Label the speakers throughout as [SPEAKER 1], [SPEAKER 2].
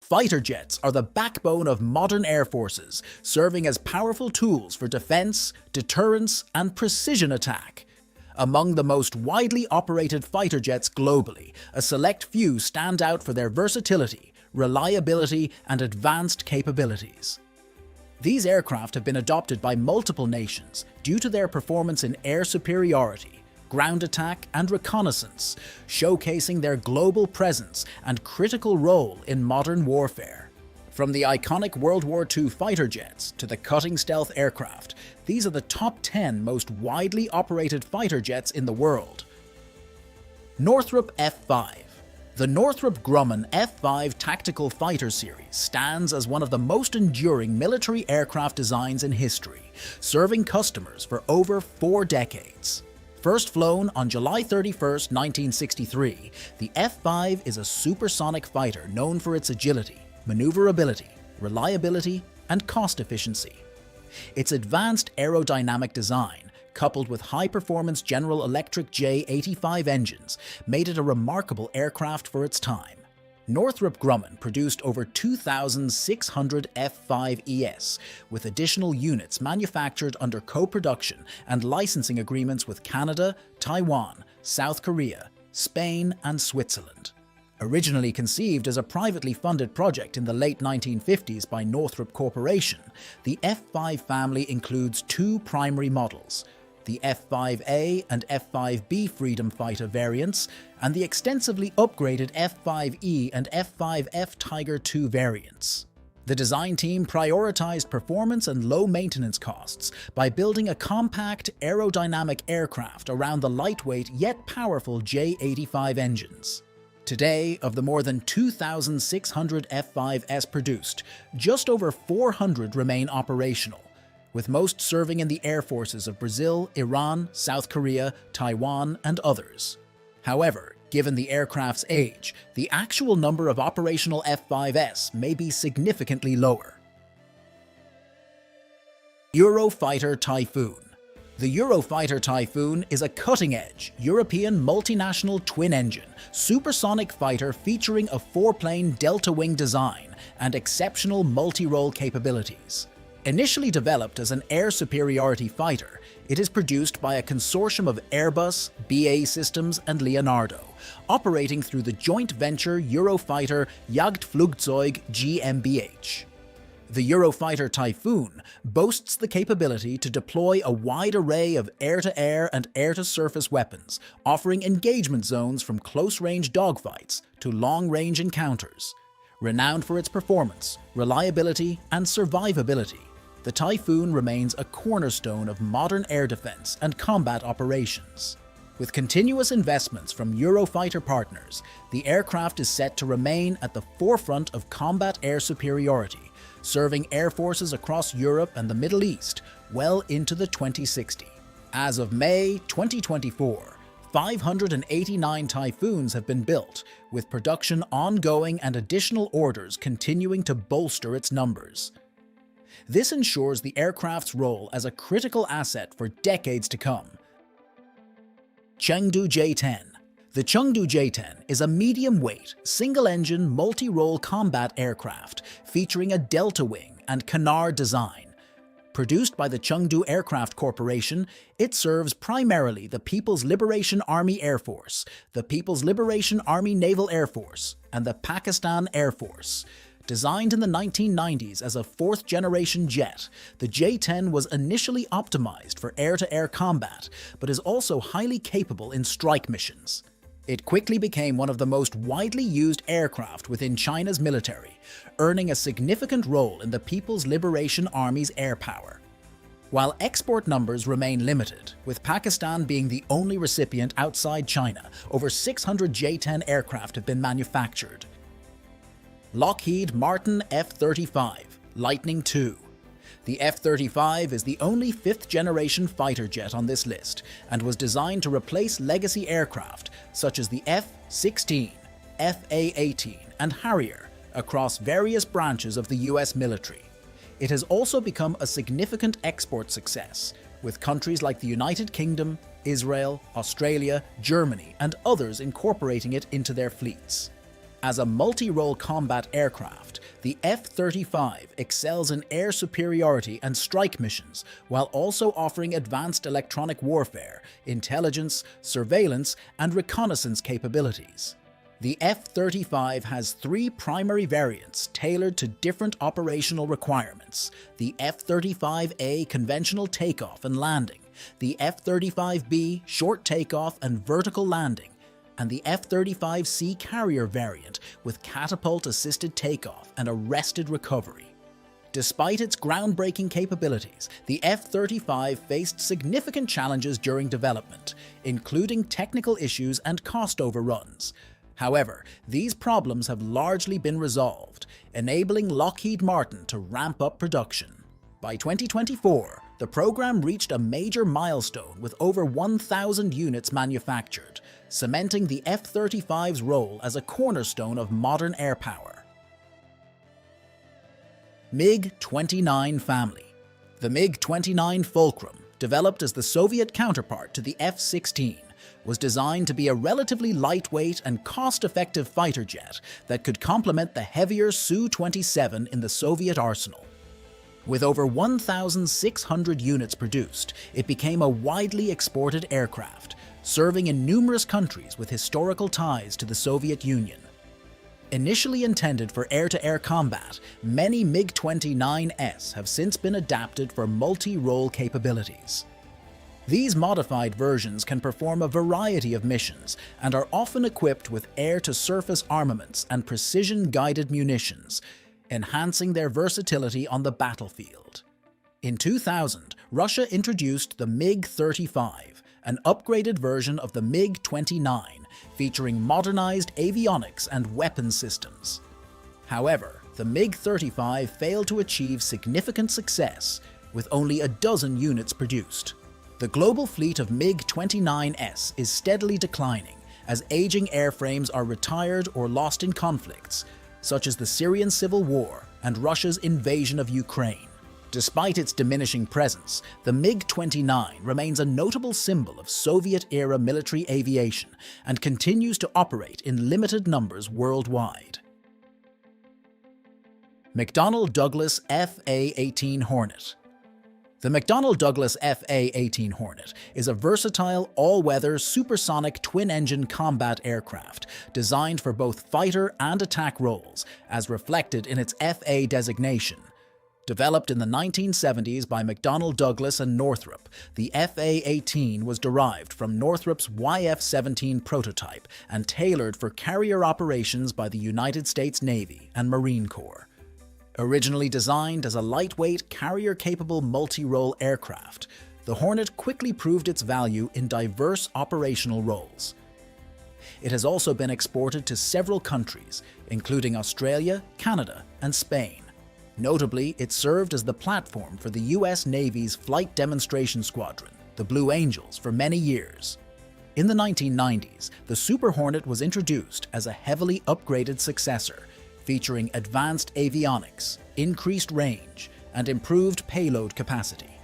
[SPEAKER 1] Fighter jets are the backbone of modern air forces, serving as powerful tools for defense, deterrence, and precision attack. Among the most widely operated fighter jets globally, a select few stand out for their versatility, reliability, and advanced capabilities. These aircraft have been adopted by multiple nations due to their performance in air superiority, ground attack, and reconnaissance, showcasing their global presence and critical role in modern warfare. From the iconic World War II fighter jets to the cutting stealth aircraft, these are the top 10 most widely operated fighter jets in the world. Northrop F-5. The Northrop Grumman F-5 tactical fighter series stands as one of the most enduring military aircraft designs in history, serving customers for over 4 decades. First flown on July 31, 1963, the F-5 is a supersonic fighter known for its agility, maneuverability, reliability, and cost efficiency. Its advanced aerodynamic design, coupled with high-performance General Electric J-85 engines, made it a remarkable aircraft for its time. Northrop Grumman produced over 2,600 F-5ES, with additional units manufactured under co-production and licensing agreements with Canada, Taiwan, South Korea, Spain, and Switzerland. Originally conceived as a privately funded project in the late 1950s by Northrop Corporation, the F-5 family includes 2 primary models: the F-5A and F-5B Freedom Fighter variants, and the extensively upgraded F-5E and F-5F Tiger II variants. The design team prioritized performance and low maintenance costs by building a compact, aerodynamic aircraft around the lightweight yet powerful J-85 engines. Today, of the more than 2,600 F-5s produced, just over 400 remain operational, with most serving in the air forces of Brazil, Iran, South Korea, Taiwan, and others. However, given the aircraft's age, the actual number of operational F-5s may be significantly lower. Eurofighter Typhoon. The Eurofighter Typhoon is a cutting-edge, European multinational twin-engine, supersonic fighter featuring a 4-plane delta-wing design and exceptional multi-role capabilities. Initially developed as an air superiority fighter, it is produced by a consortium of Airbus, BAE Systems, and Leonardo, operating through the joint venture Eurofighter Jagdflugzeug GmbH. The Eurofighter Typhoon boasts the capability to deploy a wide array of air-to-air and air-to-surface weapons, offering engagement zones from close-range dogfights to long-range encounters. Renowned for its performance, reliability, and survivability, the Typhoon remains a cornerstone of modern air defense and combat operations. With continuous investments from Eurofighter partners, the aircraft is set to remain at the forefront of combat air superiority, serving air forces across Europe and the Middle East well into the 2060s. As of May 2024, 589 Typhoons have been built, with production ongoing and additional orders continuing to bolster its numbers. This ensures the aircraft's role as a critical asset for decades to come. Chengdu J-10. The Chengdu J-10 is a medium-weight, single-engine, multi-role combat aircraft featuring a delta wing and canard design. Produced by the Chengdu Aircraft Corporation, it serves primarily the People's Liberation Army Air Force, the People's Liberation Army Naval Air Force, and the Pakistan Air Force. Designed in the 1990s as a 4th-generation jet, the J-10 was initially optimized for air-to-air combat, but is also highly capable in strike missions. It quickly became one of the most widely used aircraft within China's military, earning a significant role in the People's Liberation Army's air power. While export numbers remain limited, with Pakistan being the only recipient outside China, over 600 J-10 aircraft have been manufactured. Lockheed Martin F-35 Lightning II. The F-35 is the only 5th-generation fighter jet on this list and was designed to replace legacy aircraft such as the F-16, F-A-18, and Harrier across various branches of the US military. It has also become a significant export success, with countries like the United Kingdom, Israel, Australia, Germany, and others incorporating it into their fleets. As a multi-role combat aircraft, the F-35 excels in air superiority and strike missions, while also offering advanced electronic warfare, intelligence, surveillance, and reconnaissance capabilities. The F-35 has three primary variants tailored to different operational requirements: the F-35A conventional takeoff and landing, the F-35B short takeoff and vertical landing, and the F-35C carrier variant with catapult-assisted takeoff and arrested recovery. Despite its groundbreaking capabilities, the F-35 faced significant challenges during development, including technical issues and cost overruns. However, these problems have largely been resolved, enabling Lockheed Martin to ramp up production. By 2024, the program reached a major milestone with over 1,000 units manufactured, cementing the F-35's role as a cornerstone of modern air power. MiG-29 family. The MiG-29 Fulcrum, developed as the Soviet counterpart to the F-16, was designed to be a relatively lightweight and cost-effective fighter jet that could complement the heavier Su-27 in the Soviet arsenal. With over 1,600 units produced, it became a widely exported aircraft, serving in numerous countries with historical ties to the Soviet Union. Initially intended for air-to-air combat, many MiG-29S have since been adapted for multi-role capabilities. These modified versions can perform a variety of missions and are often equipped with air-to-surface armaments and precision-guided munitions, enhancing their versatility on the battlefield. In 2000, Russia introduced the MiG-35, an upgraded version of the MiG-29, featuring modernized avionics and weapon systems. However, the MiG-35 failed to achieve significant success, with only a dozen units produced. The global fleet of MiG-29S is steadily declining as aging airframes are retired or lost in conflicts, such as the Syrian civil war and Russia's invasion of Ukraine. Despite its diminishing presence, the MiG-29 remains a notable symbol of Soviet-era military aviation and continues to operate in limited numbers worldwide. McDonnell Douglas F/A-18 Hornet. The McDonnell Douglas F/A-18 Hornet is a versatile, all-weather, supersonic twin-engine combat aircraft designed for both fighter and attack roles, as reflected in its FA designation. Developed in the 1970s by McDonnell Douglas and Northrop, the F/A-18 was derived from Northrop's YF-17 prototype and tailored for carrier operations by the United States Navy and Marine Corps. Originally designed as a lightweight, carrier-capable multi-role aircraft, the Hornet quickly proved its value in diverse operational roles. It has also been exported to several countries, including Australia, Canada, and Spain. Notably, it served as the platform for the US Navy's Flight Demonstration Squadron, the Blue Angels, for many years. In the 1990s, the Super Hornet was introduced as a heavily upgraded successor, featuring advanced avionics, increased range, and improved payload capacity.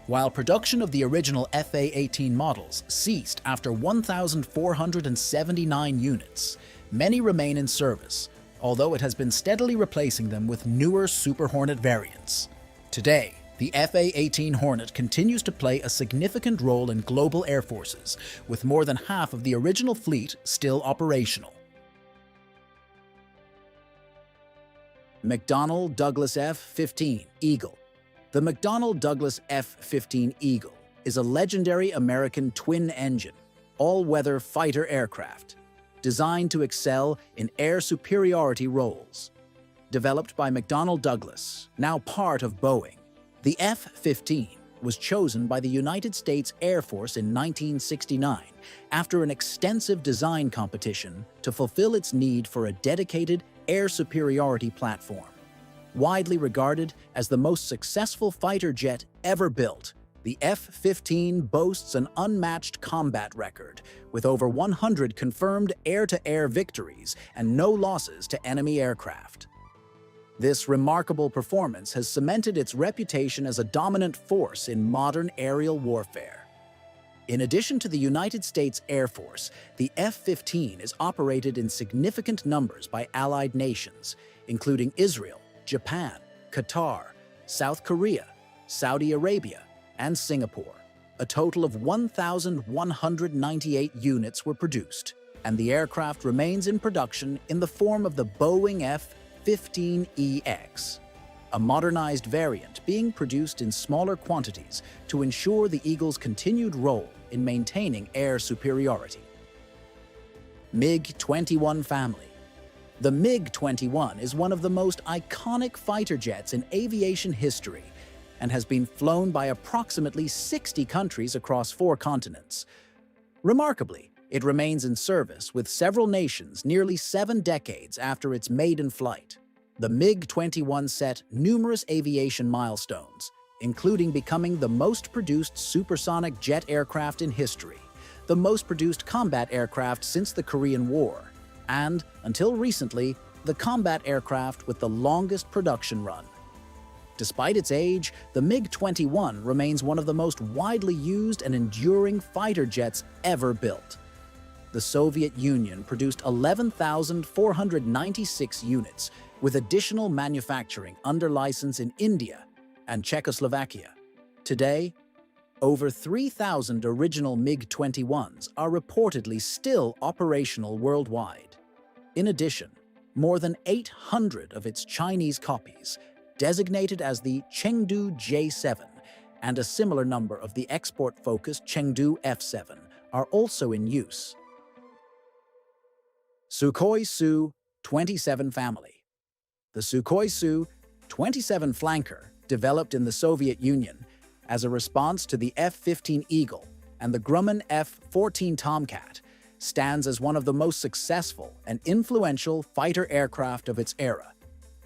[SPEAKER 1] While production of the original F/A-18 models ceased after 1,479 units, many remain in service, although it has been steadily replacing them with newer Super Hornet variants. Today, the F/A-18 Hornet continues to play a significant role in global air forces, with more than half of the original fleet still operational. McDonnell Douglas F-15 Eagle. The McDonnell Douglas F-15 Eagle is a legendary American twin-engine, all-weather fighter aircraft designed to excel in air superiority roles. Developed by McDonnell Douglas, now part of Boeing, the F-15 was chosen by the United States Air Force in 1969 after an extensive design competition to fulfill its need for a dedicated air superiority platform. Widely regarded as the most successful fighter jet ever built, the F-15 boasts an unmatched combat record, with over 100 confirmed air-to-air victories and no losses to enemy aircraft. This remarkable performance has cemented its reputation as a dominant force in modern aerial warfare. In addition to the United States Air Force, the F-15 is operated in significant numbers by allied nations, including Israel, Japan, Qatar, South Korea, Saudi Arabia, and Singapore. A total of 1,198 units were produced, and the aircraft remains in production in the form of the Boeing F-15EX, a modernized variant being produced in smaller quantities to ensure the Eagle's continued role in maintaining air superiority. MiG-21 family. The MiG-21 is one of the most iconic fighter jets in aviation history and has been flown by approximately 60 countries across 4 continents. Remarkably, it remains in service with several nations nearly 7 decades after its maiden flight. The MiG-21 set numerous aviation milestones, including becoming the most produced supersonic jet aircraft in history, the most produced combat aircraft since the Korean War, and, until recently, the combat aircraft with the longest production run. Despite its age, the MiG-21 remains one of the most widely used and enduring fighter jets ever built. The Soviet Union produced 11,496 units, with additional manufacturing under license in India and Czechoslovakia. Today, over 3,000 original MiG-21s are reportedly still operational worldwide. In addition, more than 800 of its Chinese copies, designated as the Chengdu J-7, and a similar number of the export-focused Chengdu F-7 are also in use. Sukhoi Su-27 family. The Sukhoi Su-27 flanker, developed in the Soviet Union as a response to the F-15 Eagle and the Grumman F-14 Tomcat, stands as one of the most successful and influential fighter aircraft of its era.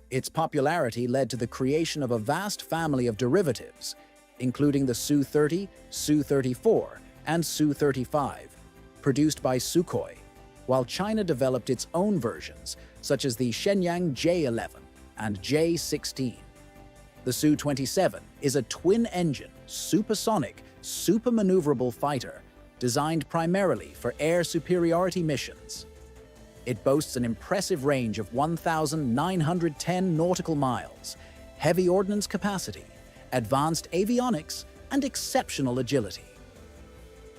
[SPEAKER 1] Its popularity led to the creation of a vast family of derivatives, including the Su-30, Su-34, and Su-35, produced by Sukhoi, while China developed its own versions, such as the Shenyang J-11 and J-16. The Su-27 is a twin-engine, supersonic, supermaneuverable fighter designed primarily for air superiority missions. It boasts an impressive range of 1,910 nautical miles, heavy ordnance capacity, advanced avionics, and exceptional agility.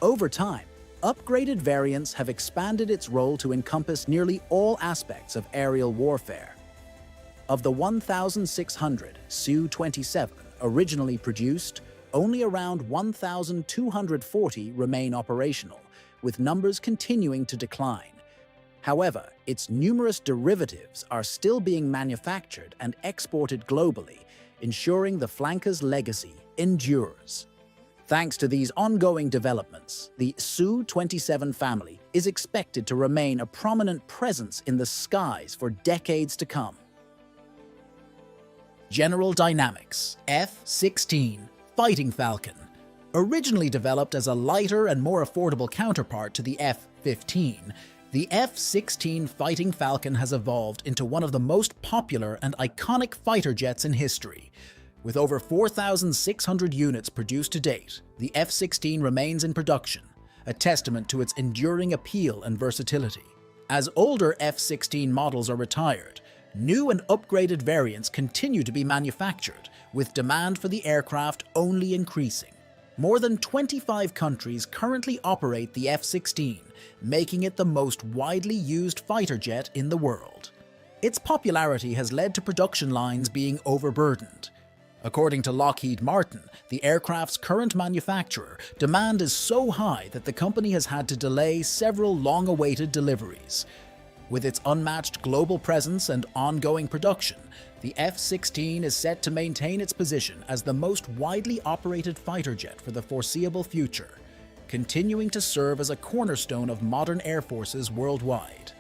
[SPEAKER 1] Over time, upgraded variants have expanded its role to encompass nearly all aspects of aerial warfare. Of the 1,600 Su-27 originally produced, only around 1,240 remain operational, with numbers continuing to decline. However, its numerous derivatives are still being manufactured and exported globally, ensuring the flanker's legacy endures. Thanks to these ongoing developments, the Su-27 family is expected to remain a prominent presence in the skies for decades to come. General Dynamics F-16 Fighting Falcon. Originally developed as a lighter and more affordable counterpart to the F-15, the F-16 Fighting Falcon has evolved into one of the most popular and iconic fighter jets in history. With over 4,600 units produced to date, the F-16 remains in production, a testament to its enduring appeal and versatility. As older F-16 models are retired, new and upgraded variants continue to be manufactured, with demand for the aircraft only increasing. More than 25 countries currently operate the F-16, making it the most widely used fighter jet in the world. Its popularity has led to production lines being overburdened. According to Lockheed Martin, the aircraft's current manufacturer, demand is so high that the company has had to delay several long-awaited deliveries. With its unmatched global presence and ongoing production, the F-16 is set to maintain its position as the most widely operated fighter jet for the foreseeable future, continuing to serve as a cornerstone of modern air forces worldwide.